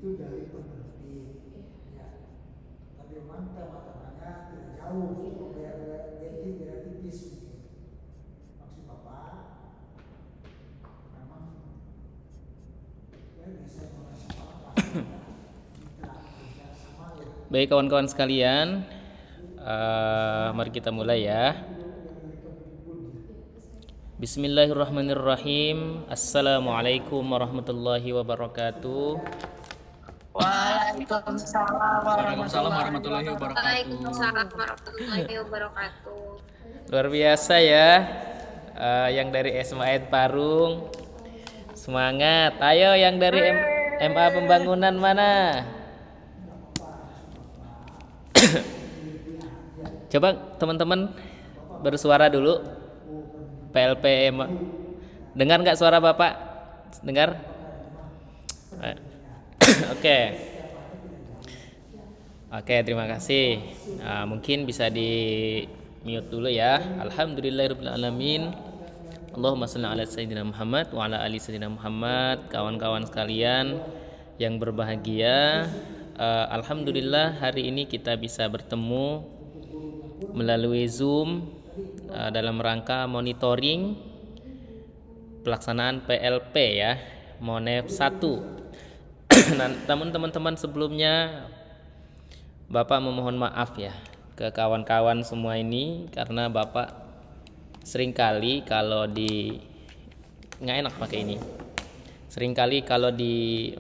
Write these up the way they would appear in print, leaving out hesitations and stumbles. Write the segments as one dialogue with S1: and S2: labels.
S1: itu dari penerbit, ya. Tapi memang tema-temanya tidak jauh, beda tipis mungkin. Maksud Bapak, memang ya bisa sama kita sama ya.
S2: Baik kawan-kawan sekalian, mari kita mulai ya. Bismillahirrahmanirrahim. Assalamualaikum warahmatullahi wabarakatuh.
S3: Waalaikumsalam
S4: warahmatullahi wabarakatuh.
S3: Waalaikumsalam warahmatullahi wabarakatuh.
S2: Luar biasa ya, yang dari SMA Parung. Semangat. Ayo yang dari MA Pembangunan mana? Coba teman-teman bersuara dulu. PLPM. Dengar nggak suara Bapak? Dengar? Oke, terima kasih. Mungkin bisa di mute dulu ya. Alhamdulillahirrahmanirrahim. Allahumma shalli ala sayyidina Muhammad wa ala ali sayyidina Muhammad. Kawan-kawan sekalian yang berbahagia, alhamdulillah hari ini kita bisa bertemu melalui Zoom dalam rangka monitoring pelaksanaan PLP ya, Monef 1. Nah, teman-teman sebelumnya Bapak memohon maaf ya ke kawan-kawan semua ini karena Bapak seringkali kalau di nggak enak pakai ini. Seringkali kalau di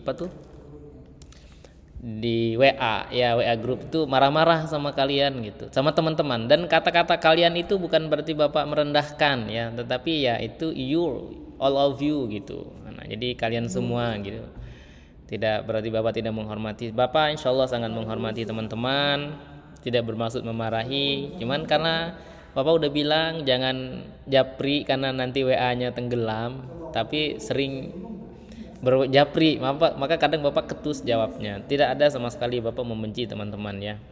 S2: di WA ya, WA grup itu marah-marah sama kalian gitu, sama teman-teman, dan kata-kata kalian itu bukan berarti Bapak merendahkan ya, tetapi ya itu all of you gitu. Nah, jadi kalian semua gitu. Tidak berarti Bapak tidak menghormati. Bapak insya Allah sangat menghormati teman-teman, tidak bermaksud memarahi, cuman karena Bapak udah bilang jangan japri karena nanti WA-nya tenggelam, tapi sering berjapri, maka kadang Bapak ketus jawabnya. Tidak ada sama sekali Bapak membenci teman-teman ya.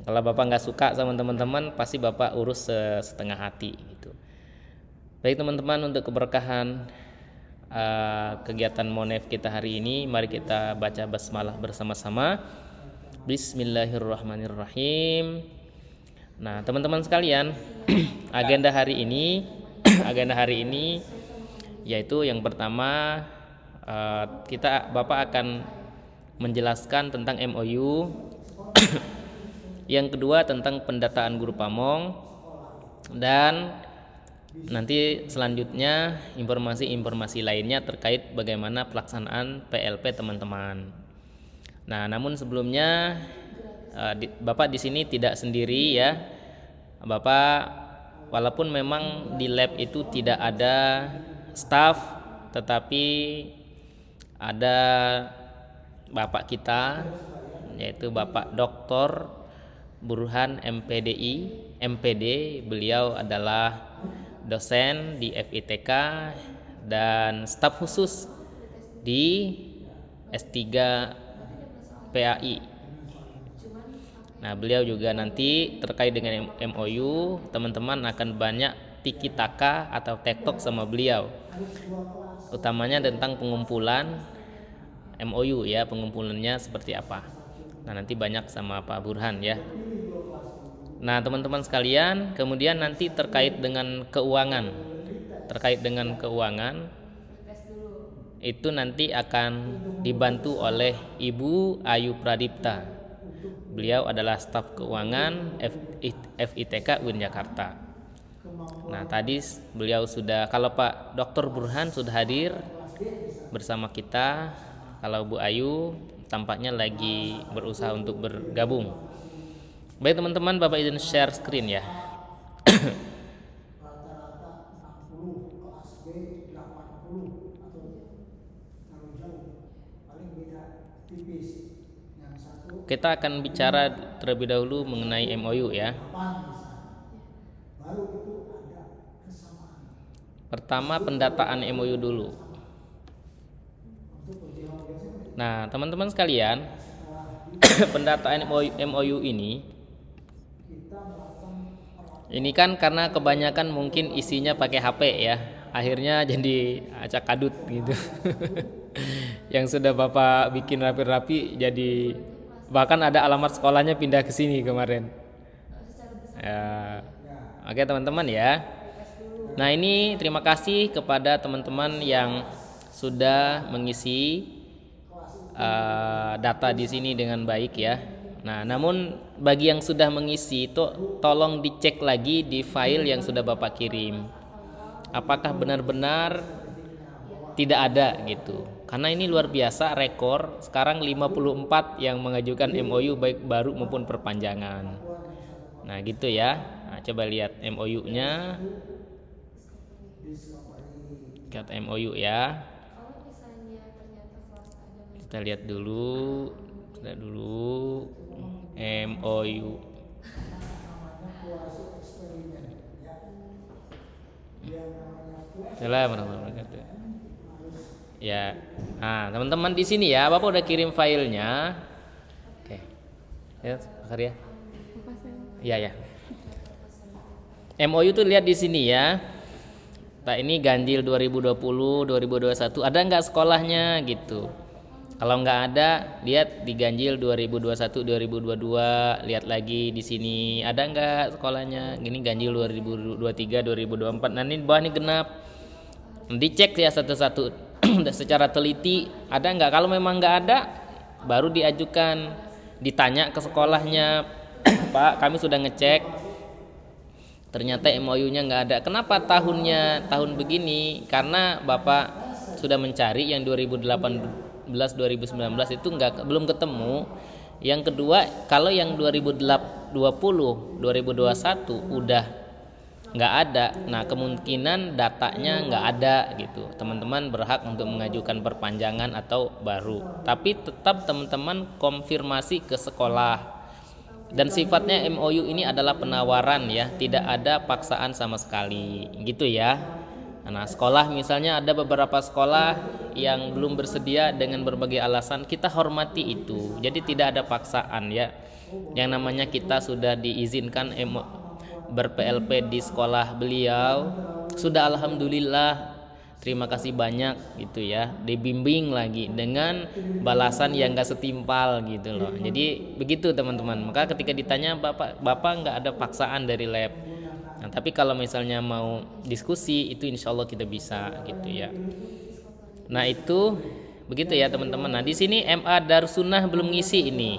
S2: Kalau Bapak nggak suka sama teman-teman, pasti Bapak urus setengah hati gitu. Baik teman-teman, untuk keberkahan kegiatan Monef kita hari ini, mari kita baca basmalah bersama-sama. Bismillahirrahmanirrahim. Nah teman-teman sekalian, agenda hari ini yaitu yang pertama, Bapak akan menjelaskan tentang MOU. Yang kedua tentang pendataan guru pamong, dan nanti selanjutnya informasi-informasi lainnya terkait bagaimana pelaksanaan PLP teman-teman. Nah, namun sebelumnya Bapak di sini tidak sendiri ya. Bapak walaupun memang di lab itu tidak ada staf, tetapi ada Bapak kita, yaitu Bapak Dr. Burhan MPD. Beliau adalah dosen di FITK dan staf khusus di S3 PAI. Nah, beliau juga nanti terkait dengan MOU, teman-teman akan banyak tiki-taka atau tektok sama beliau, utamanya tentang pengumpulan MOU ya, pengumpulannya seperti apa. Nah, nanti banyak sama Pak Burhan ya. Nah, teman-teman sekalian, kemudian nanti terkait dengan keuangan itu nanti akan dibantu oleh Ibu Ayu Pradipta. Beliau adalah staf keuangan FITK UIN Jakarta. Nah, tadi beliau kalau Pak Dr. Burhan sudah hadir bersama kita. Kalau Bu Ayu tampaknya lagi berusaha untuk bergabung. Baik teman-teman, Bapak izin share screen ya. Kita akan bicara terlebih dahulu mengenai MOU ya. Pertama, pendataan MOU dulu. Nah, teman-teman sekalian, pendataan MOU ini kan karena kebanyakan mungkin isinya pakai HP ya, akhirnya jadi acak adut gitu. yang sudah Bapak bikin rapi-rapi, jadi bahkan ada alamat sekolahnya pindah ke sini kemarin. Ya. Oke teman-teman ya. Nah ini terima kasih kepada teman-teman yang sudah mengisi data di sini dengan baik ya. Nah namun bagi yang sudah mengisi itu tolong dicek lagi di file yang sudah Bapak kirim. Apakah benar-benar tidak ada gitu. Karena ini luar biasa rekor sekarang 54 yang mengajukan MOU baik baru maupun perpanjangan. Nah gitu ya. Nah, coba lihat MOU-nya. Lihat MOU ya. Kita lihat dulu. MOU. Assalamualaikum. Ya, nah teman-teman di sini ya, Bapak udah kirim filenya. Oke, ya, Karya. Iya ya. MOU tuh lihat di sini ya. Nah ini ganjil 2020, 2021. Ada nggak sekolahnya gitu? Kalau nggak ada, lihat di ganjil 2021, 2022. Lihat lagi di sini ada nggak sekolahnya? Gini ganjil 2023, 2024. Nah ini bawah ini genap. Dicek ya satu-satu. Secara teliti ada nggak, kalau memang nggak ada baru diajukan, ditanya ke sekolahnya, Pak kami sudah ngecek ternyata MOU-nya nggak ada. Kenapa tahunnya tahun begini? Karena Bapak sudah mencari yang 2018 2019 itu belum ketemu. Yang kedua, kalau yang 2020 2021 udah nggak ada, nah kemungkinan datanya nggak ada gitu. Teman-teman berhak untuk mengajukan perpanjangan atau baru, tapi tetap teman-teman konfirmasi ke sekolah. Dan sifatnya MOU ini adalah penawaran ya, tidak ada paksaan sama sekali gitu ya. Nah sekolah misalnya ada beberapa sekolah yang belum bersedia dengan berbagai alasan, kita hormati itu, jadi tidak ada paksaan ya. Yang namanya kita sudah diizinkan ber-PLP di sekolah beliau, sudah alhamdulillah, terima kasih banyak gitu ya, dibimbing lagi dengan balasan yang gak setimpal gitu loh. Jadi begitu teman-teman. Maka ketika ditanya bapak nggak ada paksaan dari lab. Nah, tapi kalau misalnya mau diskusi itu insya Allah kita bisa gitu ya. Nah itu begitu ya teman-teman. Nah di sini MA Darussunnah belum ngisi ini.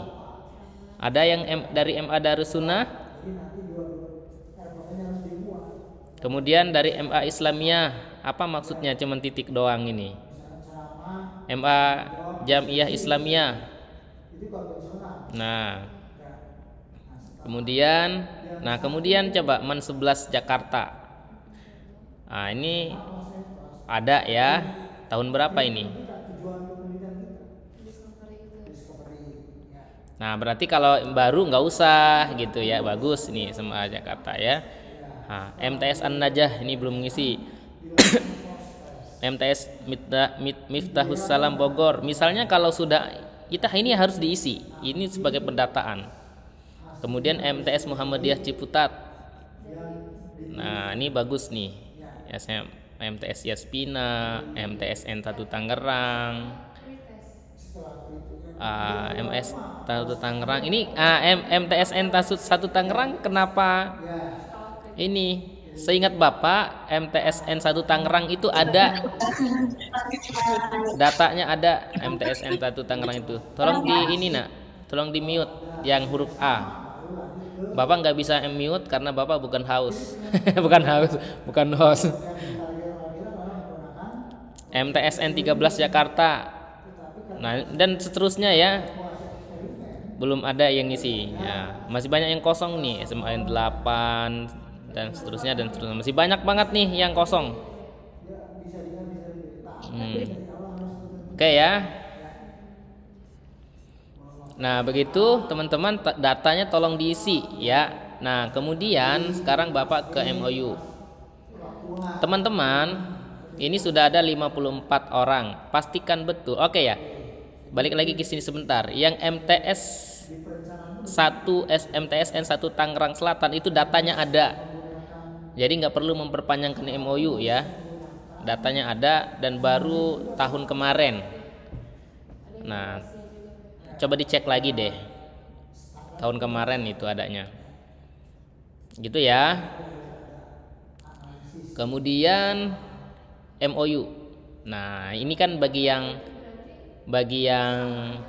S2: Ada yang dari MA Darussunnah. Kemudian dari MA Islamiyah, apa maksudnya cuman titik doang ini? MA Jamiah Islamiyah. Nah. Kemudian coba Man 11 Jakarta. Nah, ini ada ya. Tahun berapa ini? Nah, berarti kalau baru nggak usah gitu ya. Bagus nih sama Jakarta ya. Nah, MTS An-Najah ini belum ngisi. MTS Miftahus Salam Bogor. Misalnya kalau sudah kita ini harus diisi. Ini sebagai pendataan. Kemudian MTS Muhammadiyah Ciputat. Nah, ini bagus nih. MTS Yaspina, MTS N1 Tangerang. MS 1 Tangerang. Ini MTS N1 Tangerang kenapa ini? Seingat Bapak MTS N1 Tangerang itu ada datanya, ada MTS N1 Tangerang itu. Tolong tolong di mute yang huruf A. Bapak nggak bisa mute karena Bapak bukan host. bukan host. MTS N13 Jakarta. Nah, dan seterusnya ya. Belum ada yang ngisi. Ya, masih banyak yang kosong nih, SMA N8 dan seterusnya. Masih banyak banget nih yang kosong. Oke ya. Nah begitu teman-teman, datanya tolong diisi ya. Nah kemudian sekarang Bapak ke MOU. Teman-teman, ini sudah ada 54 orang. Pastikan betul. Oke ya. Balik lagi ke sini sebentar. Yang MTS N1 Tangerang Selatan itu datanya ada. Jadi nggak perlu memperpanjangkan MOU ya. Datanya ada dan baru tahun kemarin. Nah, coba dicek lagi deh. Tahun kemarin itu adanya. Gitu ya. Kemudian MOU. Nah, ini kan bagi yang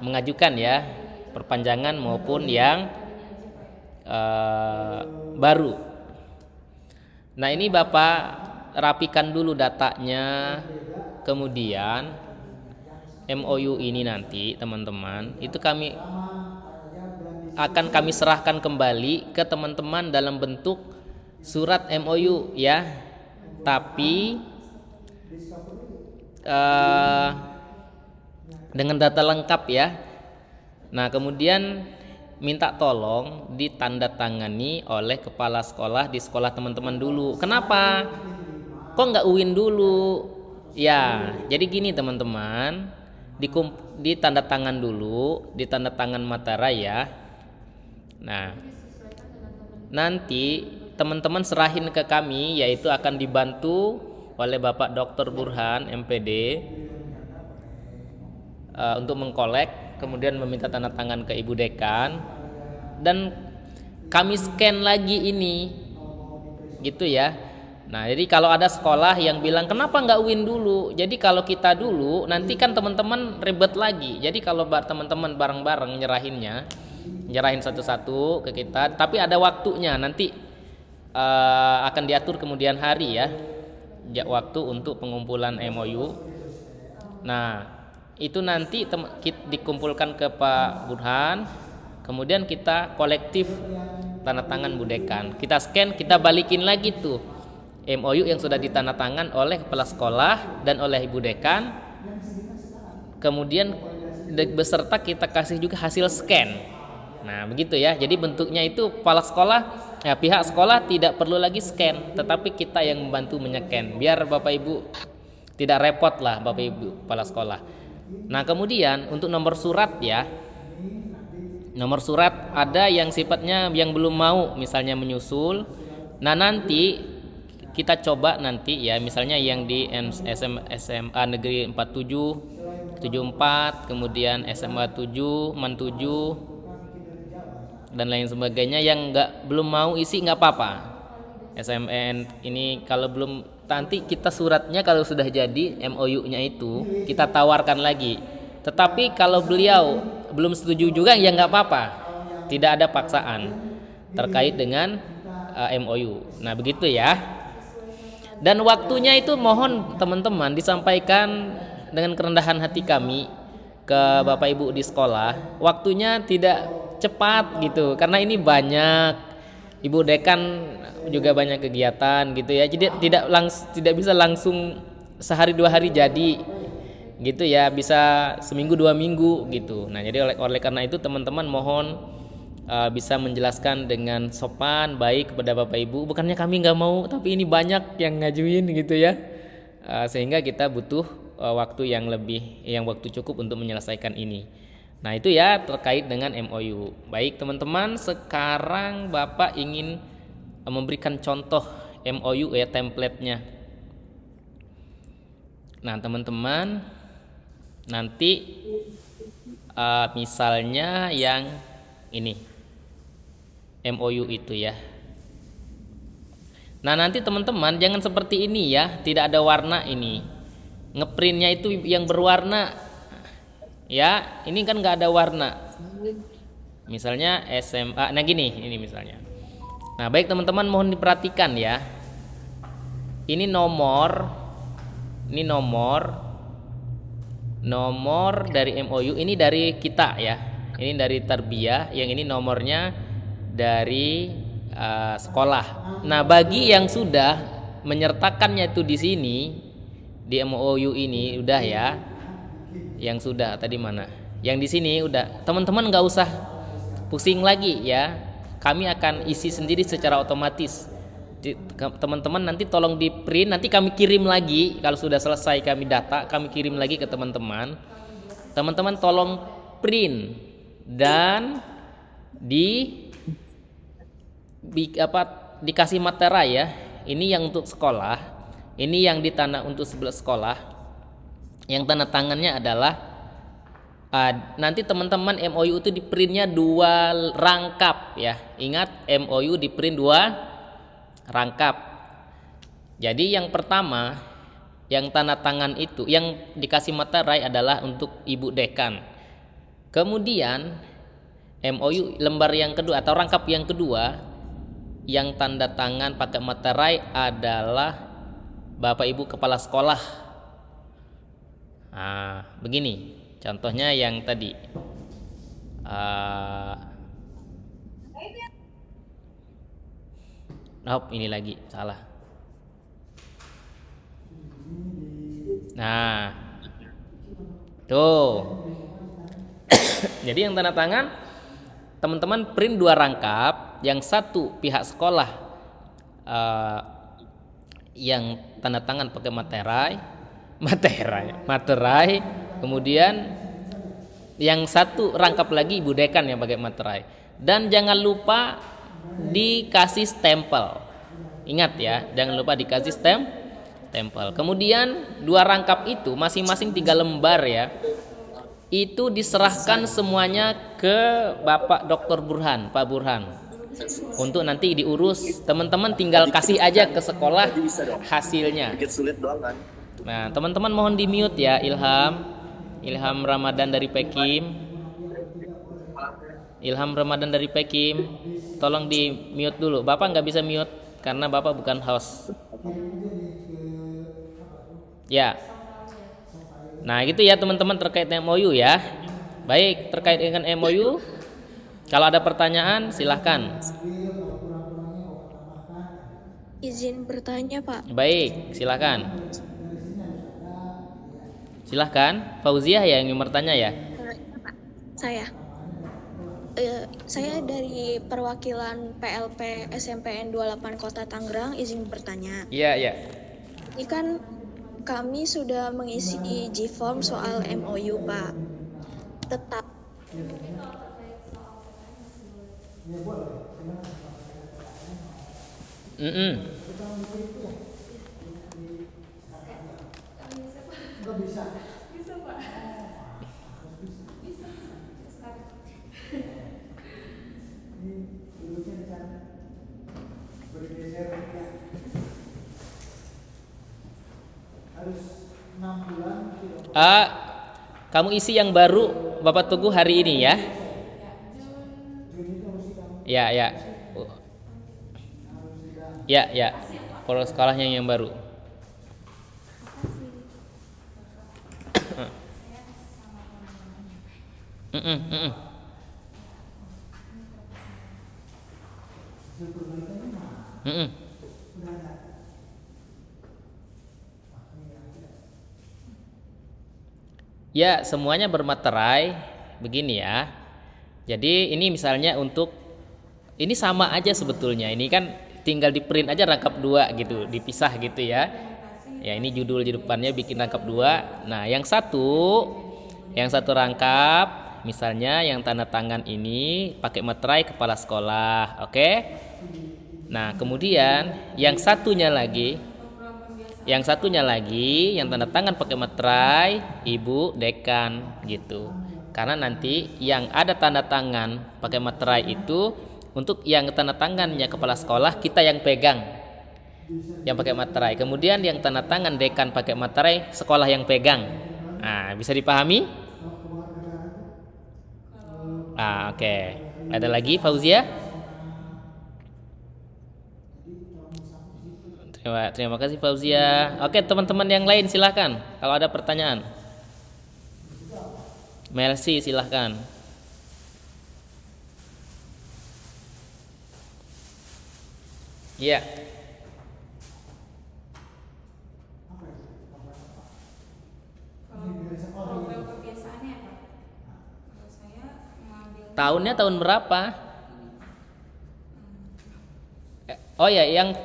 S2: mengajukan ya, perpanjangan maupun yang baru. Nah, ini Bapak rapikan dulu datanya. Kemudian MOU ini nanti teman-teman itu akan kami serahkan kembali ke teman-teman dalam bentuk surat MOU ya. Tapi dengan data lengkap ya. Nah, kemudian minta tolong ditandatangani oleh kepala sekolah di sekolah teman-teman dulu. Kenapa? Kok nggak UIN dulu? Ya, jadi gini teman-teman, ditandatangan dulu, ditandatangan mata raya. Nah, nanti teman-teman serahin ke kami, yaitu akan dibantu oleh Bapak Dr. Burhan MPD untuk mengkolek, kemudian meminta tanda tangan ke Ibu Dekan, dan kami scan lagi ini, gitu ya. Nah, jadi kalau ada sekolah yang bilang kenapa nggak UIN dulu? Jadi kalau kita dulu, nanti kan teman-teman ribet lagi. Jadi kalau teman-teman bareng-bareng nyerahin satu-satu ke kita, tapi ada waktunya. Nanti akan diatur kemudian hari ya, waktu untuk pengumpulan MOU. Nah, itu nanti dikumpulkan ke Pak Burhan, kemudian kita kolektif tanda tangan Bu Dekan. Kita scan, kita balikin lagi tuh MOU yang sudah ditandatangan oleh kepala sekolah dan oleh Ibu Dekan. Kemudian beserta kita kasih juga hasil scan. Nah, begitu ya. Jadi bentuknya itu kepala sekolah, ya pihak sekolah tidak perlu lagi scan, tetapi kita yang membantu menyekan. Biar Bapak Ibu tidak repot lah Bapak Ibu kepala sekolah. Nah, kemudian untuk nomor surat ya. Nomor surat ada yang sifatnya yang belum mau misalnya menyusul. Nah, nanti kita coba nanti ya, misalnya yang di SMA Negeri 47, 74, kemudian SMA 7, MAN 7 dan lain sebagainya, yang belum mau isi nggak apa-apa. SMN ini kalau belum, nanti kita suratnya kalau sudah jadi MOU-nya itu kita tawarkan lagi. Tetapi kalau beliau belum setuju juga ya nggak apa-apa. Tidak ada paksaan terkait dengan MOU. Nah, begitu ya. Dan waktunya itu mohon teman-teman disampaikan dengan kerendahan hati kami ke Bapak Ibu di sekolah. Waktunya tidak cepat gitu, karena ini banyak Ibu Dekan juga banyak kegiatan gitu ya. Jadi tidak bisa langsung sehari dua hari jadi gitu ya, bisa seminggu 2 minggu gitu. Nah, jadi oleh karena itu teman-teman mohon bisa menjelaskan dengan sopan baik kepada Bapak Ibu. Bukannya kami nggak mau, tapi ini banyak yang ngajuin gitu ya, sehingga kita butuh waktu yang waktu cukup untuk menyelesaikan ini. Nah, itu ya terkait dengan MOU. Baik teman-teman, sekarang Bapak ingin memberikan contoh MOU ya, template-nya. Nah, teman-teman nanti misalnya yang ini MOU itu ya. Nah, nanti teman-teman jangan seperti ini ya, tidak ada warna ini. Ngeprintnya itu yang berwarna ya, ini kan nggak ada warna. Misalnya SMA, nah gini, ini misalnya. Nah, baik teman-teman mohon diperhatikan ya. Ini nomor dari MOU ini dari kita ya. Ini dari Tarbiyah, yang ini nomornya dari sekolah. Nah, bagi yang sudah menyertakannya itu di sini di MOU ini udah ya. Yang sudah tadi mana? Yang di sini udah. Teman-teman nggak usah pusing lagi ya. Kami akan isi sendiri secara otomatis. Teman-teman nanti tolong di print, nanti kami kirim lagi. Kalau sudah selesai kami data, kami kirim lagi ke teman-teman. Teman-teman tolong print dan dikasih materai ya. Ini yang untuk sekolah, ini yang ditanda untuk sebelah sekolah. Yang tanda tangannya adalah Nanti teman-teman MOU itu di printnya 2 rangkap ya. Ingat, MOU di print 2 rangkap. Jadi yang pertama, yang tanda tangan itu yang dikasih materai adalah untuk Ibu Dekan. Kemudian MOU lembar yang kedua atau rangkap yang kedua yang tanda tangan pakai materai adalah Bapak Ibu kepala sekolah. Begini contohnya yang tadi. Ini lagi salah. Nah, tuh. Jadi yang tanda tangan teman-teman print 2 rangkap, yang satu pihak sekolah yang tanda tangan pakai materai, kemudian yang satu rangkap lagi Ibu Dekan yang pakai materai. Dan jangan lupa dikasih stempel. Ingat ya, jangan lupa dikasih stempel. Kemudian 2 rangkap itu masing-masing 3 lembar ya. Itu diserahkan semuanya ke Bapak Dr. Burhan, Pak Burhan. Untuk nanti diurus. Teman-teman tinggal kasih aja ke sekolah hasilnya. Nah, teman-teman mohon di mute ya. Ilham Ramadan dari Pekim. Tolong di mute dulu. Bapak nggak bisa mute karena Bapak bukan host. Ya. Nah, gitu ya teman-teman terkait MOU ya. Baik, terkait dengan MOU, kalau ada pertanyaan silahkan.
S5: Izin bertanya, Pak.
S2: Baik, silahkan. Silahkan, Fauziah ya yang bertanya ya.
S5: Saya dari perwakilan PLP SMPN 28 Kota Tangerang, izin bertanya.
S2: Iya.
S5: Ini kan kami sudah mengisi G-form soal MOU, Pak. Tetap
S2: Kamu isi yang baru Bapak Teguh hari ini ya. Ya. Kalau sekolahnya yang baru. Ya, semuanya bermaterai begini ya. Jadi ini misalnya untuk ini sama aja sebetulnya. Ini kan tinggal di print aja rangkap 2 gitu, dipisah gitu ya. Ya, ini judul di depannya bikin rangkap 2. Nah, yang satu rangkap misalnya yang tanda tangan ini pakai materai kepala sekolah, oke? Nah, kemudian yang satunya lagi yang tanda tangan pakai materai Ibu Dekan gitu. Karena nanti yang ada tanda tangan pakai materai itu untuk yang tanda tangannya kepala sekolah kita yang pegang, yang pakai materai. Kemudian yang tanda tangan dekan pakai materai sekolah yang pegang. Nah, bisa dipahami? Oke. Ada lagi Fauzia? Terima kasih Fauzia. Oke, teman-teman yang lain silahkan kalau ada pertanyaan. Melsi silahkan. Iya. Tahunnya tahun berapa? Oh ya, yang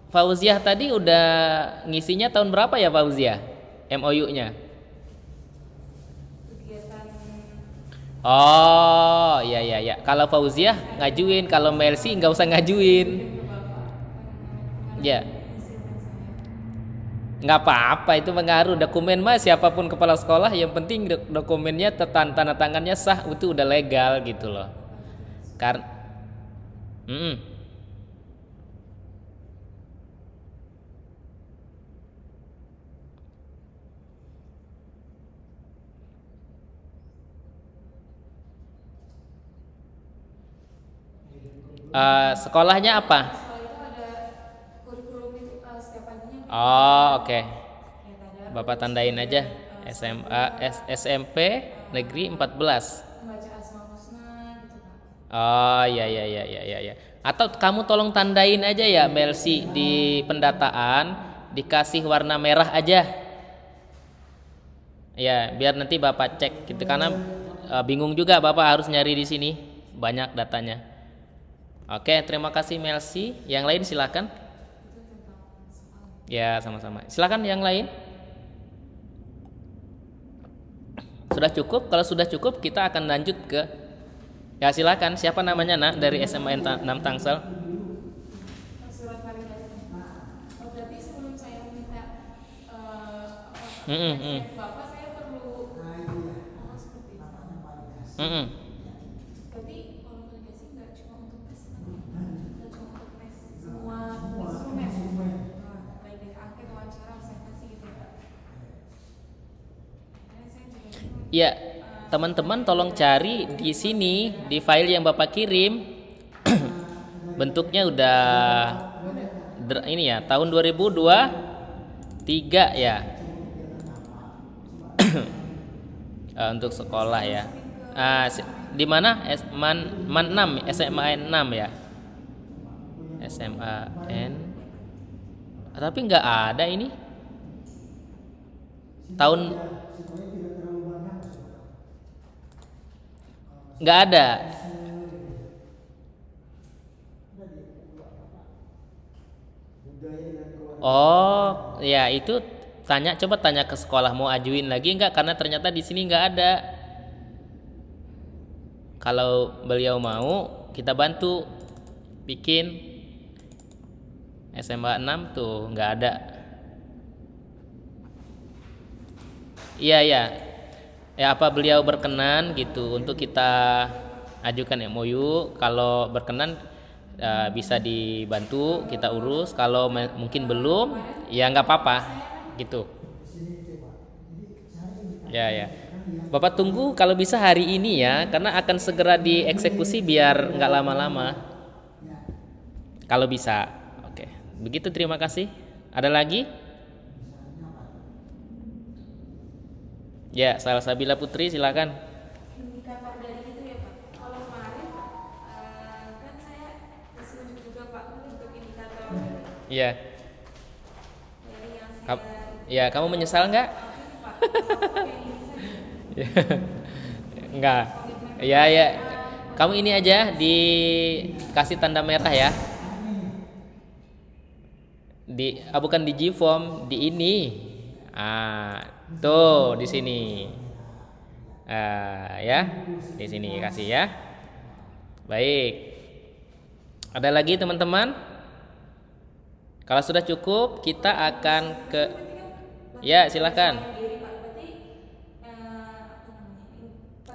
S2: Fauziah tadi udah ngisinya tahun berapa ya Fauziah? MOU-nya? Oh, iya. Kalau Fauziah ngajuin, kalau Melsi nggak usah ngajuin. Ya. Nggak apa-apa, itu mengaruh. Dokumen mah siapapun kepala sekolah, yang penting dokumennya tanda tangannya sah, itu udah legal gitu loh. Karena sekolahnya apa?
S6: Sekolah itu ada kurikulum itu setiap paginya.
S2: Oh, oke.
S6: Kayak ada
S2: Bapak tandain aja SMA SMP Negeri 14.
S6: membaca Asmaul Husna gitu Pak.
S2: Oh, ya ya ya ya ya ya. Atau kamu tolong tandain aja ya Melsi, di pendataan dikasih warna merah aja. Ya, biar nanti Bapak cek gitu, karena bingung juga Bapak harus nyari di sini, banyak datanya. Oke, terima kasih Melsi. Yang lain silakan. Ya, sama-sama. Silakan yang lain. Sudah cukup? Kalau sudah cukup, kita akan lanjut ke. Ya, silakan. Siapa namanya, Nak, dari SMA 6 Tangsel?
S6: Surat validasi. Oh, berarti sebelum saya minta Bapak, saya perlu seperti itu. Berarti kalau validasi nggak cuma untuk tes, nggak cuma untuk tes semua instrumen. Baik dari angket, wawancara, observasi gitu Pak. Karena saya juga bingung.
S2: Ya, teman-teman tolong cari di sini, di file yang Bapak kirim. Bentuknya udah ini ya, tahun 2023 ya. Untuk sekolah ya. Di mana? Man 6, SMA 6 ya. SMA N. Tapi nggak ada ini. Tahun nggak ada. Oh, ya itu coba tanya ke sekolah mau ajuin lagi nggak, karena ternyata di sini nggak ada. Kalau beliau mau, kita bantu bikin SMA 6 tuh nggak ada. Iya ya. Ya, apa beliau berkenan gitu untuk kita ajukan MOU? Kalau berkenan bisa dibantu kita urus. Kalau mungkin belum, ya nggak apa-apa gitu. Ya. Bapak tunggu kalau bisa hari ini ya, karena akan segera dieksekusi biar nggak lama-lama. Kalau bisa, oke. Begitu, terima kasih. Ada lagi? Ya, Salsabila Putri, silakan.
S6: Indikator dari itu ya Pak. Kalau kemarin kan saya kasih unjuk juga Pak untuk indikator
S2: Iya.
S6: dari yang saya
S2: Ya, kamu menyesal nggak?
S6: Pak. Kayak ini saja.
S2: Enggak. Ya. Kamu ini aja dikasih tanda merah ya. Bukan di G-form, di ini. Tuh di sini. Ya, di sini kasih ya. Baik. Ada lagi teman-teman? Kalau sudah cukup, kita akan ke. Ya, silakan.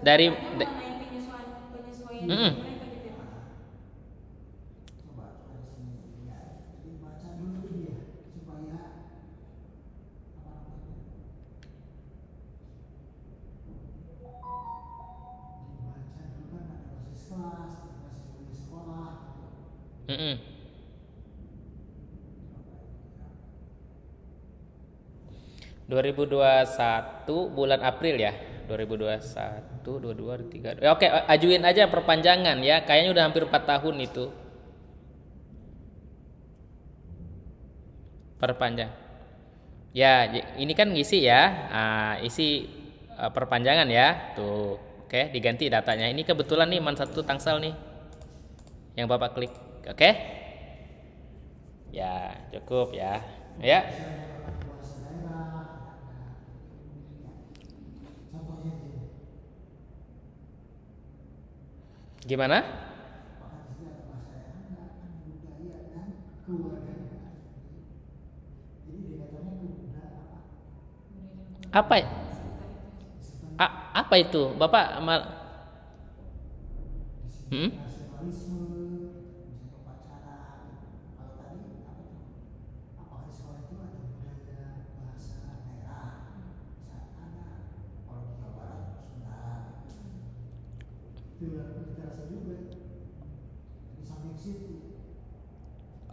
S2: Dari
S6: penyesuaian mereka gitu ya Pak.
S1: Baca dulu dia supaya apa namanya, dibaca dulu kan ada basis kelas, basis di sekolah.
S2: 2021 bulan April ya. 2021, 22, 23. Ya, oke, ajuin aja perpanjangan ya. Kayaknya udah hampir 4 tahun itu. Perpanjang. Ya, ini kan ngisi ya. Isi perpanjangan ya. Tuh. Oke, diganti datanya. Ini kebetulan nih Man 1 Tangsel nih. Yang Bapak klik. Oke? Ya, cukup ya. Ya. Gimana?
S1: Jadi indikatornya kebudayaan.
S2: Apa? Apa itu, Bapak?
S1: nasionalisme, misalnya upacara. Kalau tadi apa tuh? Apakah di sekolah itu ada budaya, bahasa daerah? Misalnya ada, kalau di Jawa Barat Sunda. Itu literasi juga. Di samping situ.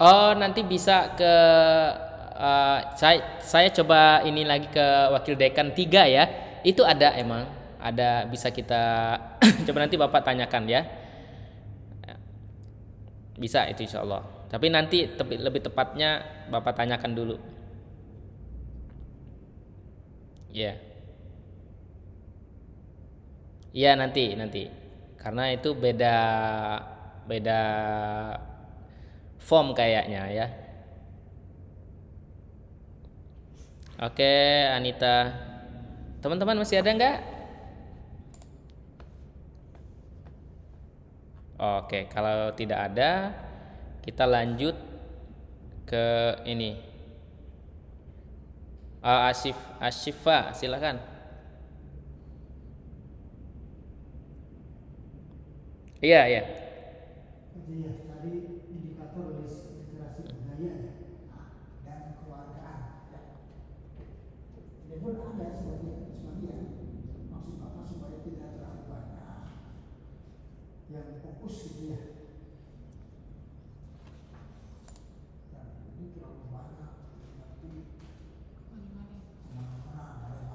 S2: Oh, nanti bisa ke saya coba ini lagi ke wakil dekan 3 ya. Itu ada emang, ada bisa kita coba nanti Bapak tanyakan ya. Bisa itu insya Allah. Tapi nanti lebih tepatnya Bapak tanyakan dulu. Ya. Iya nanti. Karena itu beda form kayaknya ya. Oke, Anita. Teman-teman masih ada nggak? Oke, kalau tidak ada, kita lanjut ke ini. Asyifa, silakan. Iya.
S1: Jadi ya, tadi indikator literasi budaya ya, dan keluargaan. Ya. Ini pun ada sebagian. Maksud Bapak supaya tidak terlalu banyak yang fokus gitu ya. Dan ini terlalu banyak, nanti kemana-mana ada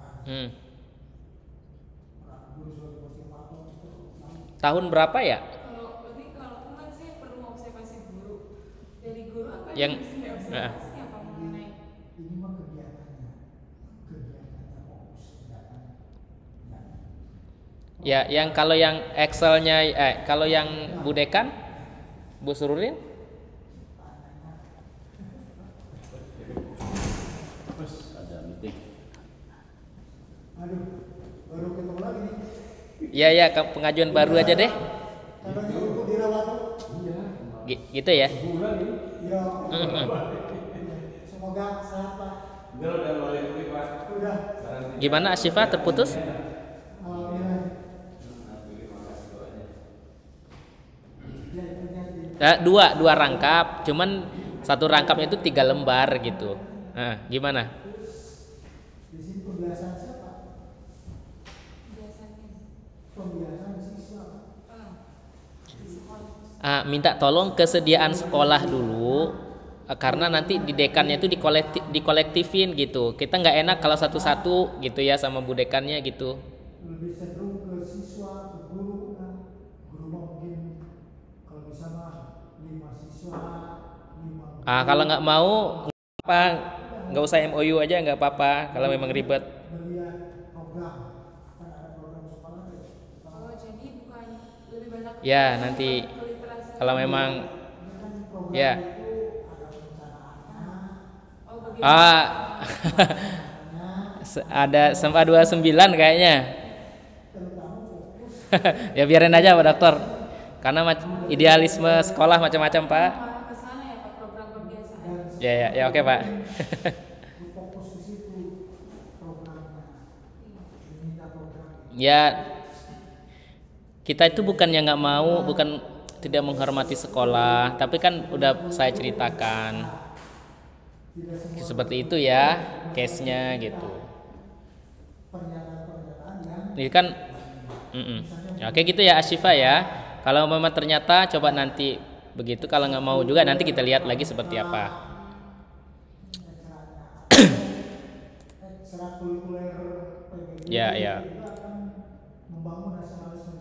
S1: guru sebagai motivator itu
S2: Tahun berapa ya?
S6: Kalau kan saya perlu observasi guru. Dari guru apa
S2: Yang
S6: observasi apa mengenai
S1: ini mah kegiatannya fokus kegiatan.
S2: Ya, yang kalau yang Excelnya, kalau yang budekan, Bu Sururin?
S1: Aduh, baru ketemu lagi nih.
S2: Ya, pengajuan baru aja deh.
S1: Katanya ibu dirawat. Iya.
S2: Gitu ya.
S1: Ya. Semoga sehat Pak. Udah.
S2: Gimana Asyifa, terputus? Dua rangkap, cuman satu rangkapnya itu 3 lembar gitu. Gimana?
S1: Di sini pembiasaan siapa? Pembiasaan siswa.
S2: Minta tolong kesediaan sekolah dulu, karena nanti di dekannya itu dikolektifin gitu. Kita nggak enak kalau satu-satu gitu ya sama bu dekannya gitu.
S1: Lebih cenderung ke siswa, ke guru kan. Guru mungkin kalau bisa mah 5 siswa, 5 guru.
S2: Kalau nggak mau apa, nggak usah MOU aja nggak apa-apa kalau memang ribet.
S1: Melihat program, kan ada program sekolah ya.
S6: jadi bukan lebih banyak
S2: Ya nanti kalau memang ya. Ada sempat 29 kayaknya. Ya biarin aja Pak Dokter. Karena idealisme sekolah macam-macam Pak.
S6: ke sana ya Pak, program pembiasaan.
S2: Ya oke Pak.
S1: Fokus ke situ programnya. Minta program.
S2: Ya kita itu bukannya nggak mau, bukan tidak menghormati sekolah, tapi kan udah saya ceritakan seperti itu ya case-nya gitu. Ini kan Oke gitu ya Asyifa ya. Kalau memang ternyata coba nanti begitu, kalau nggak mau juga nanti kita lihat lagi seperti apa. Ya.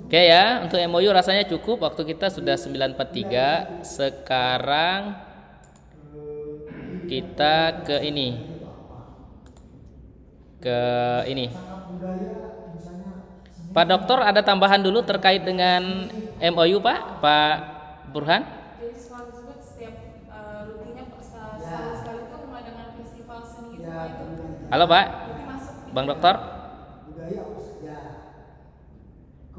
S2: Oke ya, untuk MOU rasanya cukup, waktu kita sudah 9:43. Sekarang kita ke ini. Pak Dokter ada tambahan dulu terkait dengan MOU Pak Burhan?
S6: Jadi sekolah tersebut setiap rutinnya sekali itu mengadakan festival seni itu Pak, itu.
S2: Halo Pak,
S6: Jadi masuk
S2: Bang Dokter.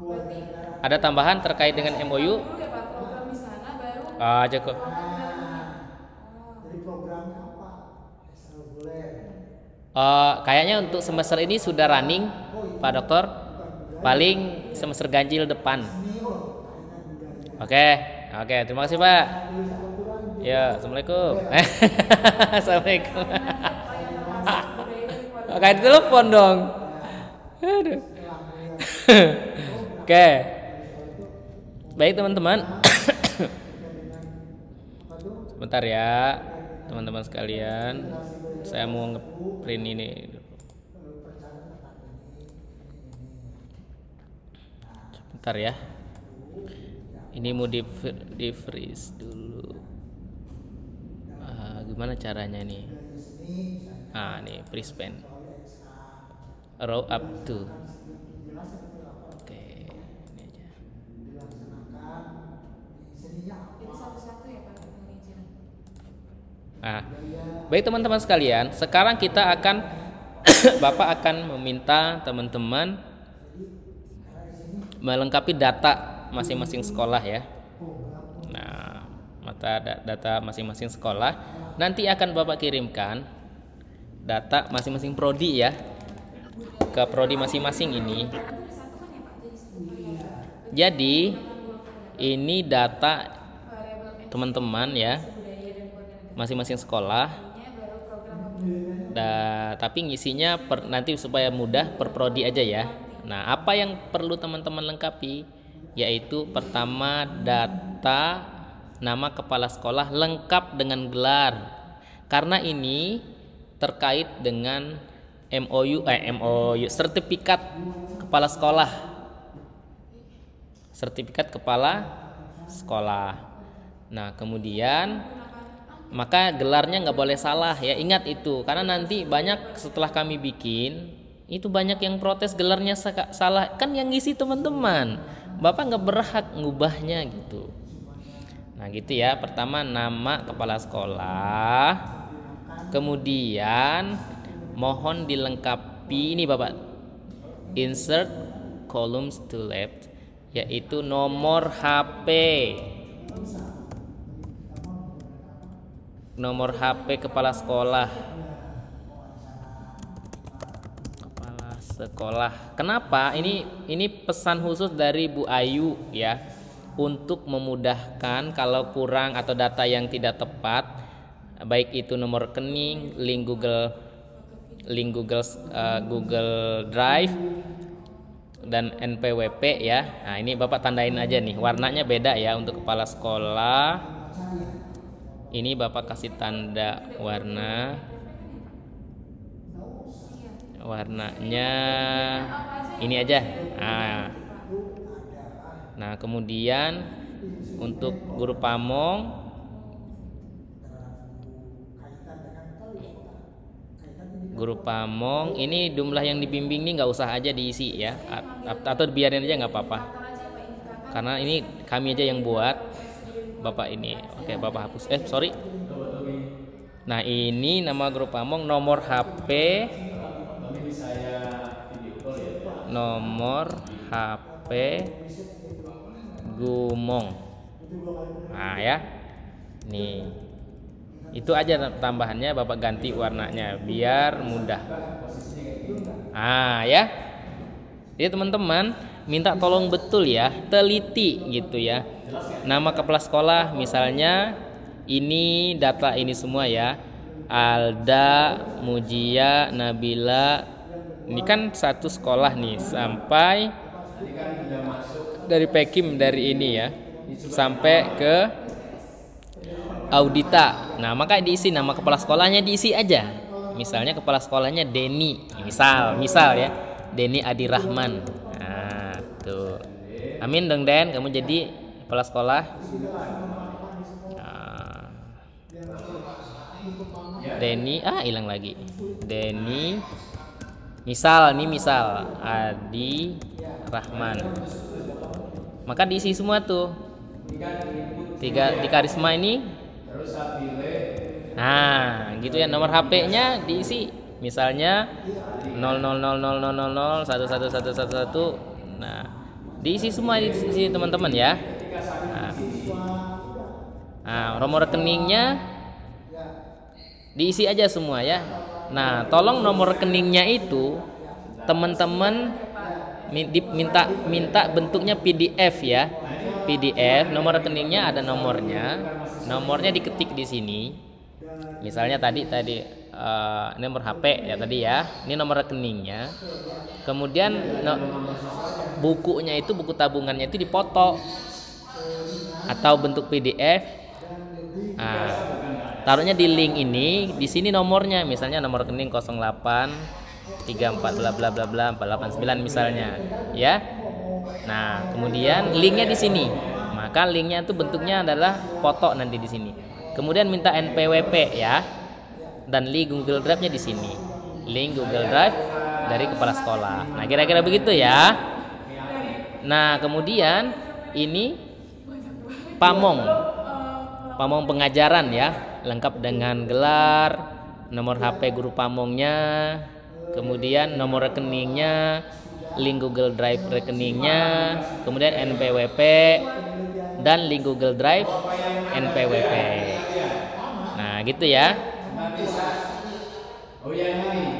S6: berarti
S2: Ada tambahan terkait dengan MOU?
S6: dulu ya Pak, program di sana baru
S2: Cukup.
S1: Jadi programnya apa? Ekstrakurikuler.
S2: Kayaknya untuk semester ini sudah running, Pak Dokter. Paling semester ganjil depan. Oke, terima kasih Pak. Ya, assalamualaikum. Assalamualaikum. Kayak telepon dong. Aduh. Oke. Baik teman-teman. Sebentar ya, teman-teman sekalian. Saya mau ngeprint ini. Sebentar ya. Ini mau di freeze dulu. Gimana caranya nih? Nih freeze pen. Row up to. Oke, ini aja.
S6: Jadi satu-satu ya Pak manajer.
S2: Baik teman-teman sekalian, sekarang kita akan Bapak akan meminta teman-teman melengkapi data masing-masing sekolah ya. Nah, data masing-masing sekolah nanti akan Bapak kirimkan data masing-masing prodi ya ke prodi masing-masing ini. Jadi ini data teman-teman ya masing-masing sekolah. Tapi ngisinya nanti supaya mudah per prodi aja ya. Nah, apa yang perlu teman-teman lengkapi? Yaitu pertama data nama kepala sekolah lengkap dengan gelar. Karena ini terkait dengan MOU sertifikat kepala sekolah. Sertifikat kepala sekolah. Nah, kemudian maka gelarnya nggak boleh salah ya, ingat itu, karena nanti banyak setelah kami bikin itu banyak yang protes gelarnya salah, kan yang ngisi teman-teman, Bapak nggak berhak ngubahnya gitu. Nah gitu ya, pertama nama kepala sekolah, kemudian mohon dilengkapi ini Bapak, insert columns to left, yaitu nomor HP. Nomor HP kepala sekolah. Kepala sekolah. Kenapa? Ini pesan khusus dari Bu Ayu ya, untuk memudahkan kalau kurang atau data yang tidak tepat, baik itu nomor rekening, link Google Drive dan NPWP ya. Nah, ini Bapak tandain aja nih, warnanya beda ya untuk kepala sekolah. Ini Bapak kasih tanda warnanya ini aja. Nah kemudian untuk guru pamong ini jumlah yang dibimbing ini nggak usah aja diisi ya, atau biarin aja nggak apa-apa, karena ini kami aja yang buat. Bapak ini, oke Bapak hapus. Sorry. Nah ini nama grup pamong, nomor HP Gumong. Nah ya, nih itu aja tambahannya, Bapak ganti warnanya biar mudah. Ya. Jadi teman-teman minta tolong betul ya, teliti gitu ya. Nama kepala sekolah misalnya ini data ini semua ya. Alda, Mujia, Nabila. Ini kan satu sekolah nih, sampai dari Pekim dari ini ya, sampai ke Audita. Nah, maka diisi nama kepala sekolahnya, diisi aja. Misalnya kepala sekolahnya Denny, misal ya, Denny Adi Rahman. Nah, tuh. Amin dong Den, kamu jadi kepala sekolah. Nah. Denny, hilang lagi. Denny, misal Adi Rahman. Maka diisi semua tuh. Di karisma ini. Nah, gitu ya, nomor HP-nya diisi. Misalnya 000000111111. Nah, diisi semua di sini teman-teman ya. Nah, nomor rekeningnya diisi aja semua ya. Nah, tolong nomor rekeningnya itu teman-teman minta bentuknya PDF ya. PDF, nomor rekeningnya ada nomornya. Nomornya diketik di sini. Misalnya tadi nomor HP ya tadi ya. Ini nomor rekeningnya. Kemudian bukunya itu, buku tabungannya itu dipoto atau bentuk PDF. Nah, taruhnya di link ini, di sini nomornya, misalnya nomor rekening 08 34 bla bla bla bla 489 misalnya, ya. Nah, kemudian linknya di sini. Maka linknya itu bentuknya adalah foto nanti di sini. Kemudian minta NPWP ya. Dan link Google Drive-nya di sini. Link Google Drive dari kepala sekolah. Nah, kira-kira begitu ya. Nah, kemudian ini pamong pengajaran ya, lengkap dengan gelar, nomor HP guru pamongnya, kemudian nomor rekeningnya, link Google Drive rekeningnya, kemudian NPWP dan link Google Drive NPWP. Nah, gitu ya.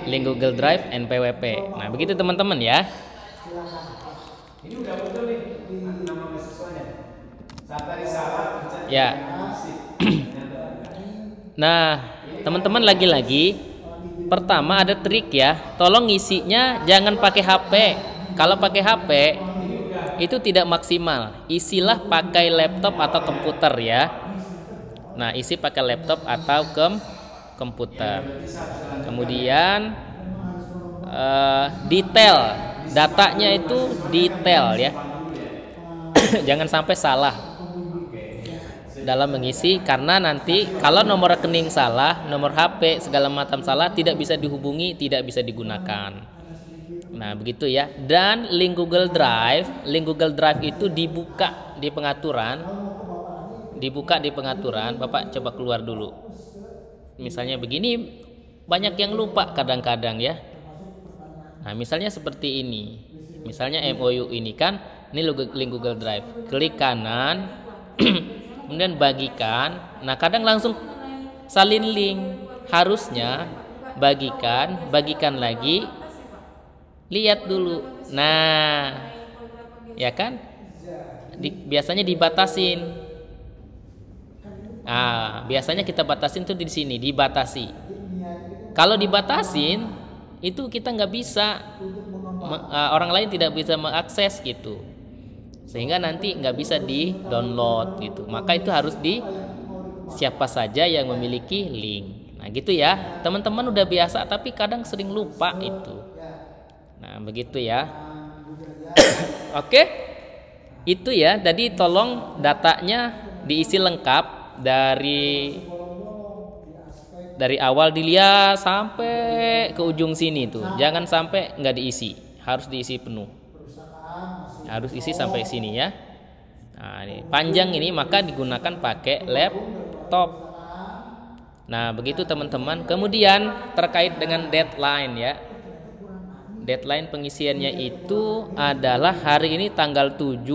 S2: Link Google Drive NPWP. Nah, begitu teman-teman ya.
S1: Ini udah betul nih di nama mahasiswanya. Saat tadi salah
S2: Ya. Nah, teman-teman lagi-lagi pertama ada trik ya. Tolong isinya jangan pakai HP. Kalau pakai HP itu tidak maksimal. Isilah pakai laptop atau komputer ya. Nah, isi pakai laptop atau komputer. Kemudian detail datanya itu detail ya. Jangan sampai salah dalam mengisi, karena nanti kalau nomor rekening salah, nomor HP segala macam salah, tidak bisa dihubungi, tidak bisa digunakan. Nah, begitu ya. Dan link Google Drive itu dibuka di pengaturan. Bapak coba keluar dulu. Misalnya begini, banyak yang lupa kadang-kadang ya. Nah, misalnya seperti ini. Misalnya MOU ini kan, ini link Google Drive. Klik kanan, kemudian bagikan. Nah, kadang langsung salin link. Harusnya bagikan lagi. Lihat dulu. Nah, ya kan? Biasanya dibatasin. Nah, biasanya kita batasin tuh di sini, dibatasi. Kalau dibatasin, itu kita nggak bisa, orang lain tidak bisa mengakses gitu, sehingga nanti nggak bisa di download gitu. Maka itu harus di siapa saja yang memiliki link. Nah, gitu ya. Teman-teman udah biasa, tapi kadang sering lupa itu. Nah, begitu ya. Oke, itu ya. Jadi tolong datanya diisi lengkap dari awal dilihat sampai ke ujung sini tuh. Jangan sampai nggak diisi, harus diisi penuh. Harus isi sampai sini ya. Nah, ini panjang ini, maka digunakan pakai laptop. Nah, begitu teman-teman. Kemudian terkait dengan deadline ya. Deadline pengisiannya itu adalah hari ini tanggal 7.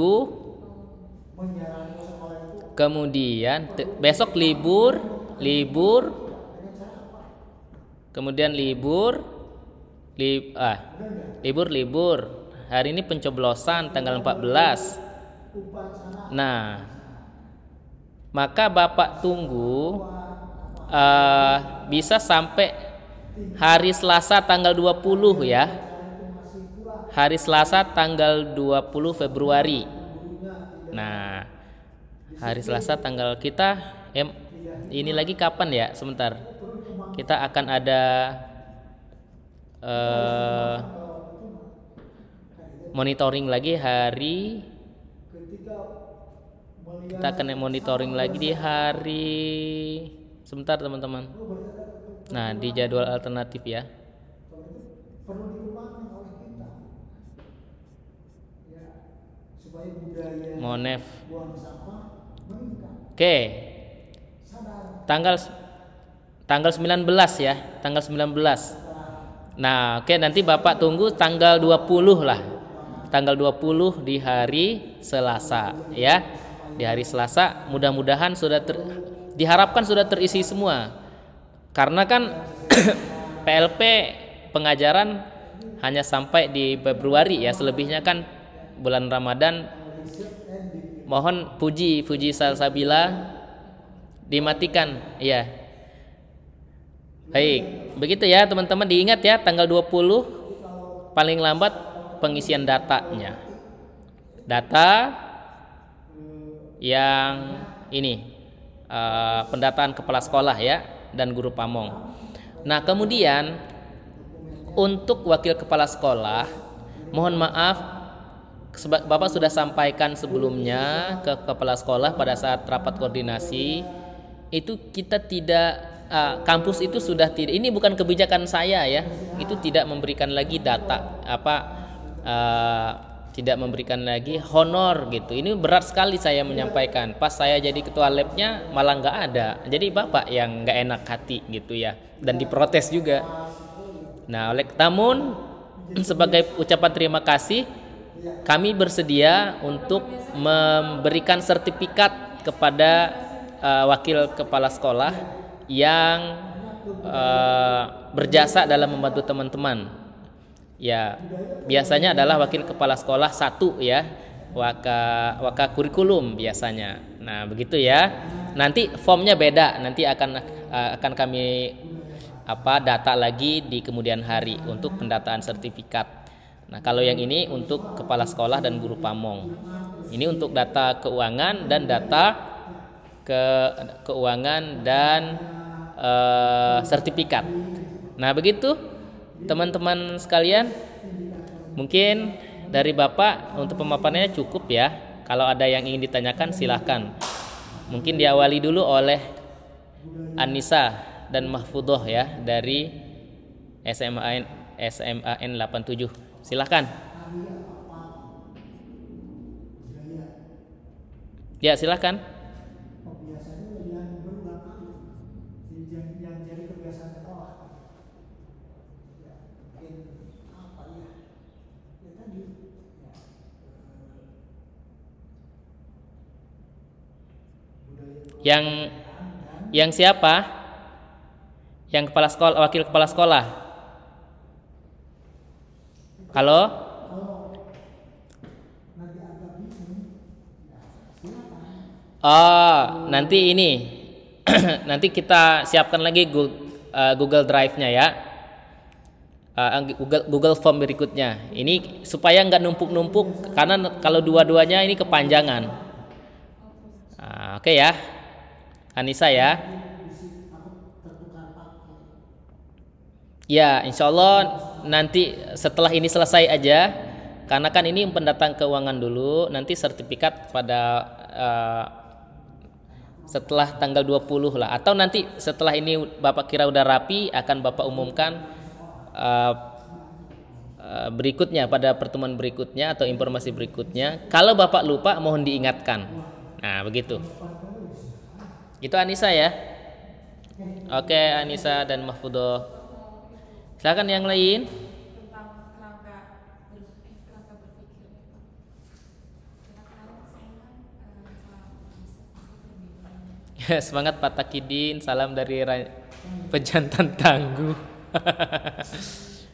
S2: Kemudian besok libur. Kemudian libur. Hari ini pencoblosan tanggal 14. Nah, maka Bapak tunggu bisa sampai hari Selasa tanggal 20 ya. Hari Selasa tanggal 20 Februari. Nah, hari Selasa tanggal kita ini lagi kapan ya? Sebentar. Kita akan ada monitoring lagi di hari sebentar teman-teman. Nah, di jadwal alternatif ya. Monef. Oke. Tanggal 19 ya, tanggal 19. Nah, oke, nanti Bapak tunggu tanggal 20 lah. Tanggal 20 di hari Selasa ya. Di hari Selasa mudah-mudahan diharapkan sudah terisi semua. Karena kan PLP pengajaran hanya sampai di Februari ya, selebihnya kan bulan Ramadan. Mohon puji salsabila dimatikan ya. Baik, begitu ya teman-teman, diingat ya tanggal 20 paling lambat pengisian datanya. Data yang ini pendataan kepala sekolah ya dan guru pamong. Nah, kemudian untuk wakil kepala sekolah, mohon maaf Bapak sudah sampaikan sebelumnya ke kepala sekolah pada saat rapat koordinasi, itu kita tidak kampus itu sudah tidak, ini bukan kebijakan saya ya, itu tidak memberikan lagi data tidak memberikan lagi honor gitu. Ini berat sekali saya menyampaikan. Pas saya jadi ketua labnya malah nggak ada. Jadi bapak yang nggak enak hati gitu ya, dan diprotes juga. Nah, oleh namun sebagai ucapan terima kasih, kami bersedia untuk memberikan sertifikat kepada wakil kepala sekolah yang berjasa dalam membantu teman-teman. Ya, biasanya adalah wakil kepala sekolah 1 ya, waka kurikulum biasanya. Nah, begitu ya. Nanti formnya beda, nanti akan kami data lagi di kemudian hari untuk pendataan sertifikat. Nah, kalau yang ini untuk kepala sekolah dan guru pamong. Ini untuk data keuangan dan data keuangan dan sertifikat. Nah, begitu teman-teman sekalian, mungkin dari Bapak untuk pemaparannya cukup ya. Kalau ada yang ingin ditanyakan silahkan. Mungkin diawali dulu oleh Anissa dan Mahfudhoh ya dari SMAN 87. Silahkan. Ya, silahkan. Yang siapa? Yang kepala sekolah, wakil kepala sekolah. Halo? Oh, nanti ini nanti kita siapkan lagi Google Drive-nya ya. Google Form berikutnya. Ini supaya nggak numpuk-numpuk, karena kalau dua-duanya ini kepanjangan. Oke ya, Anissa ya. Ya, insya Allah nanti setelah ini selesai aja, karena kan ini pendataan keuangan dulu, nanti sertifikat pada setelah tanggal 20 lah, atau nanti setelah ini Bapak kira udah rapi, akan Bapak umumkan berikutnya pada pertemuan berikutnya atau informasi berikutnya. Kalau Bapak lupa mohon diingatkan. Nah, begitu. Itu Anissa ya. Oke, Anissa dan Mahfudhoh. Silakan yang lain.
S6: Tentang kerangka berpikir.
S2: Semangat Pak Takidin, salam dari pejantan tangguh.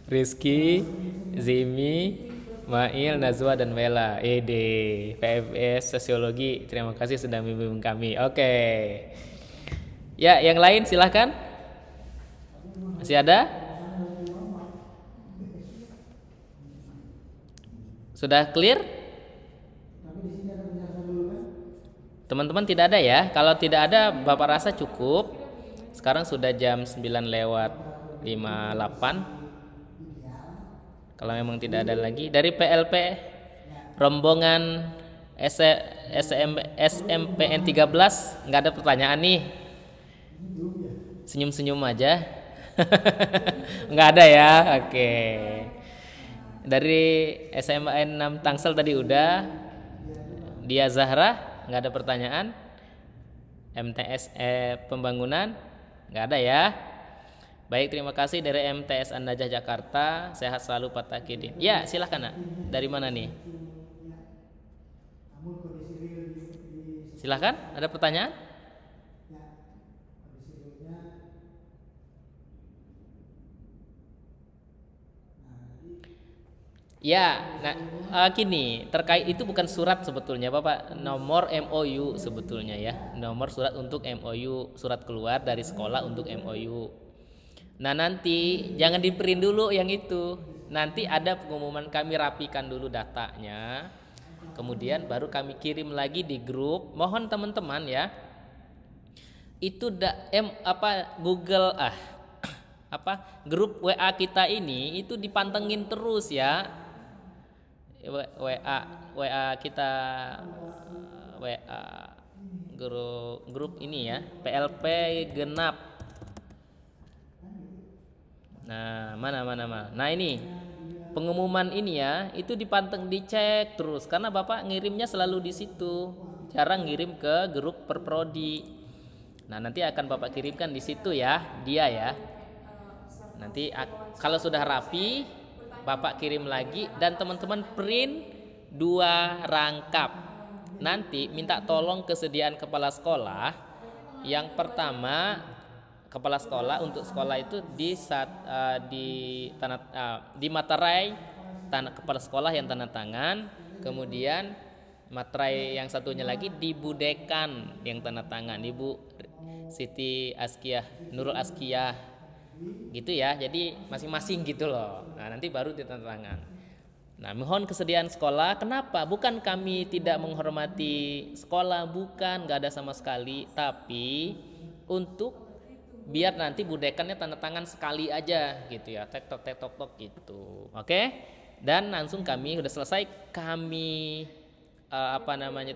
S2: Rizky, Zimi, Mail, Nazwa dan Mela. PFS Sosiologi. Terima kasih sudah membimbing kami. Oke. Ya, yang lain silahkan. Masih ada? Sudah clear? Teman-teman tidak ada ya? Kalau tidak ada, Bapak rasa cukup. Sekarang sudah jam 9:58. Kalau memang tidak ada lagi dari PLP rombongan SMPN 13 nggak ada pertanyaan nih. Senyum-senyum aja. Nggak ada ya. Oke. Dari SMAN 6 Tangsel tadi udah. Dia Zahra nggak ada pertanyaan. MTS Pembangunan nggak ada ya. Baik, terima kasih dari MTS An-Najah Jakarta. Sehat selalu Pak Takidin. Ya, silahkan Nak. Dari mana nih? Silahkan, ada pertanyaan? Ya, nah gini, terkait itu bukan surat sebetulnya Bapak, nomor MOU sebetulnya ya. Nomor surat untuk MOU, surat keluar dari sekolah untuk MOU. Nah, nanti jangan di-print dulu yang itu. Nanti ada pengumuman, kami rapikan dulu datanya. Kemudian baru kami kirim lagi di grup. Mohon teman-teman ya. Itu Google grup WA kita ini itu dipantengin terus ya. WA kita, WA grup ini ya, PLP genap. Nah, mana. Nah, ini pengumuman ini ya, itu dipanteng, dicek terus karena Bapak ngirimnya selalu di situ. Jarang ngirim ke grup perprodi. Nah, nanti akan Bapak kirimkan di situ ya, dia ya. Nanti kalau sudah rapi Bapak kirim lagi dan teman-teman print 2 rangkap. Nanti minta tolong kesediaan kepala sekolah. Yang pertama, kepala sekolah untuk sekolah itu di materai kepala sekolah yang tanda tangan. Kemudian materai yang satunya lagi di Bu Dekan yang tanda tangan, Ibu Siti Askiah, Nurul Askiah. Gitu ya, jadi masing-masing gitu loh. Nah, nanti baru ditandatangan. Nah, mohon kesediaan sekolah. Kenapa? Bukan kami tidak menghormati sekolah, bukan, nggak ada sama sekali. Tapi untuk biar nanti budekannya tanda tangan sekali aja gitu ya, tek tok gitu. Oke? Dan langsung kami udah selesai, kami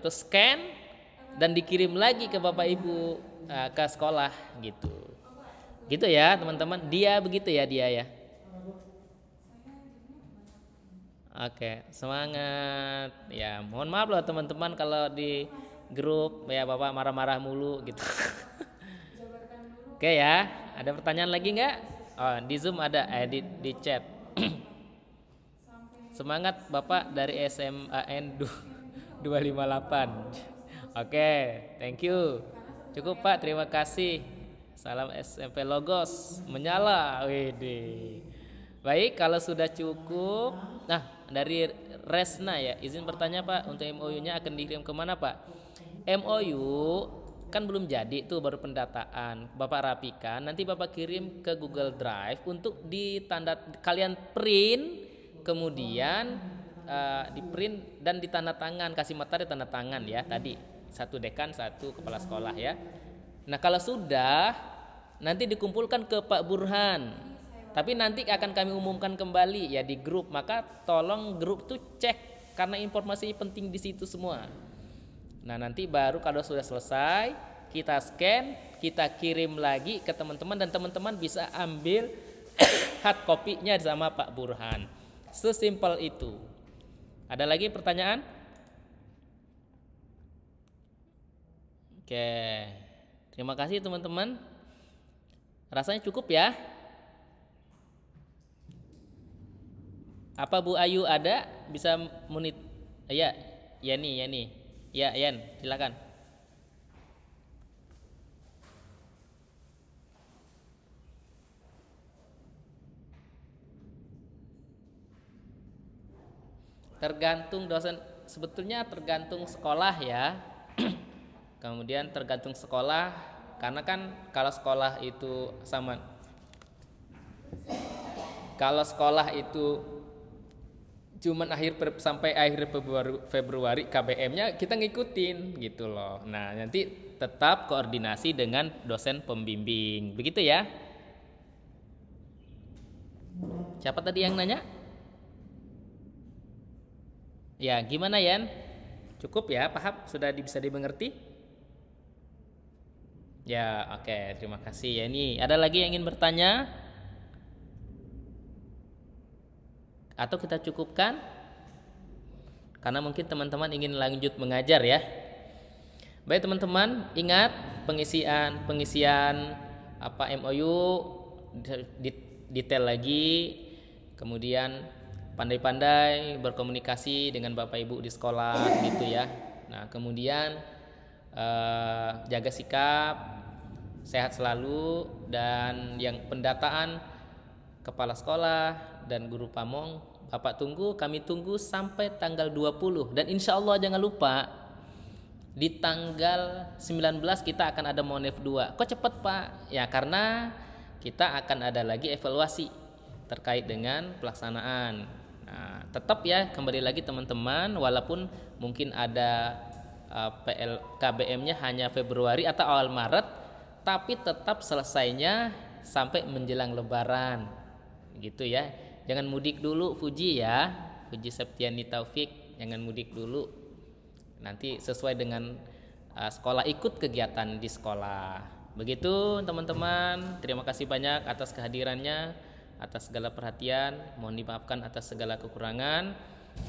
S2: scan dan dikirim lagi ke Bapak Ibu ke sekolah gitu. Gitu ya teman-teman, dia begitu ya dia ya. Oke, semangat ya. Mohon maaf loh teman-teman kalau di grup ya Bapak marah-marah mulu gitu. Oke ya, ada pertanyaan lagi nggak? Oh, di Zoom ada, di chat. Semangat Bapak dari SMAN 258. Oke, thank you. Cukup Pak, terima kasih. Salam SMP Logos menyala. Wede. Baik, kalau sudah cukup. Nah, dari Resna ya, izin bertanya Pak, untuk MOU-nya akan dikirim kemana Pak? MOU kan belum jadi tuh, baru pendataan. Bapak rapikan, nanti Bapak kirim ke Google Drive untuk kalian print, kemudian di print dan ditanda tangan, kasih materi tanda tangan ya tadi. 1 dekan, 1 kepala sekolah ya. Nah, kalau sudah nanti dikumpulkan ke Pak Burhan. Tapi nanti akan kami umumkan kembali ya di grup. Maka tolong grup tuh cek karena informasi penting di situ semua. Nah, nanti baru kalau sudah selesai kita scan, kita kirim lagi ke teman-teman dan teman-teman bisa ambil hard copy-nya sama Pak Burhan. Sesimpel itu. Ada lagi pertanyaan? Oke. Terima kasih teman-teman. Rasanya cukup ya. Apa Bu Ayu ada? Bisa menit? Ya, Yani. Ya, Yan, silakan. Tergantung dosen, sebetulnya tergantung sekolah ya. Kemudian tergantung sekolah, karena kan kalau sekolah itu cuman sampai akhir Februari KBM-nya kita ngikutin gitu loh. Nah, nanti tetap koordinasi dengan dosen pembimbing. Begitu ya. Siapa tadi yang nanya? Ya, gimana Yan? Cukup ya, paham? Sudah bisa dimengerti? Ya, oke, terima kasih ya. Ini ada lagi yang ingin bertanya? Atau kita cukupkan? Karena mungkin teman-teman ingin lanjut mengajar ya. Baik teman-teman, ingat pengisian MOU detail lagi, kemudian pandai-pandai berkomunikasi dengan Bapak Ibu di sekolah gitu ya. Nah, kemudian jaga sikap, sehat selalu, dan yang pendataan kepala sekolah dan guru pamong Bapak tunggu, kami tunggu sampai tanggal 20. Dan insya Allah jangan lupa di tanggal 19 kita akan ada Monef 2. Kok cepet Pak? Ya karena kita akan ada lagi evaluasi terkait dengan pelaksanaan. Nah, tetap ya kembali lagi teman-teman, walaupun mungkin ada KBM-nya hanya Februari atau awal Maret, tapi tetap selesainya sampai menjelang Lebaran, gitu ya. Jangan mudik dulu Fuji ya, Fuji Septiani Taufik, jangan mudik dulu. Nanti sesuai dengan sekolah, ikut kegiatan di sekolah. Begitu teman-teman, terima kasih banyak atas kehadirannya, atas segala perhatian. Mohon dimaafkan atas segala kekurangan.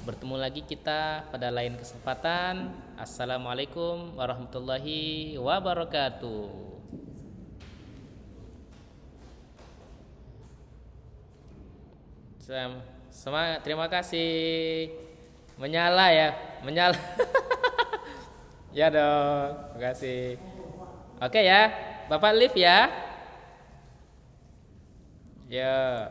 S2: Bertemu lagi kita pada lain kesempatan. Assalamualaikum warahmatullahi wabarakatuh. Semangat, terima kasih. Menyala ya, menyala. Ya dong, terima kasih. Oke ya, Bapak lift ya. Ya.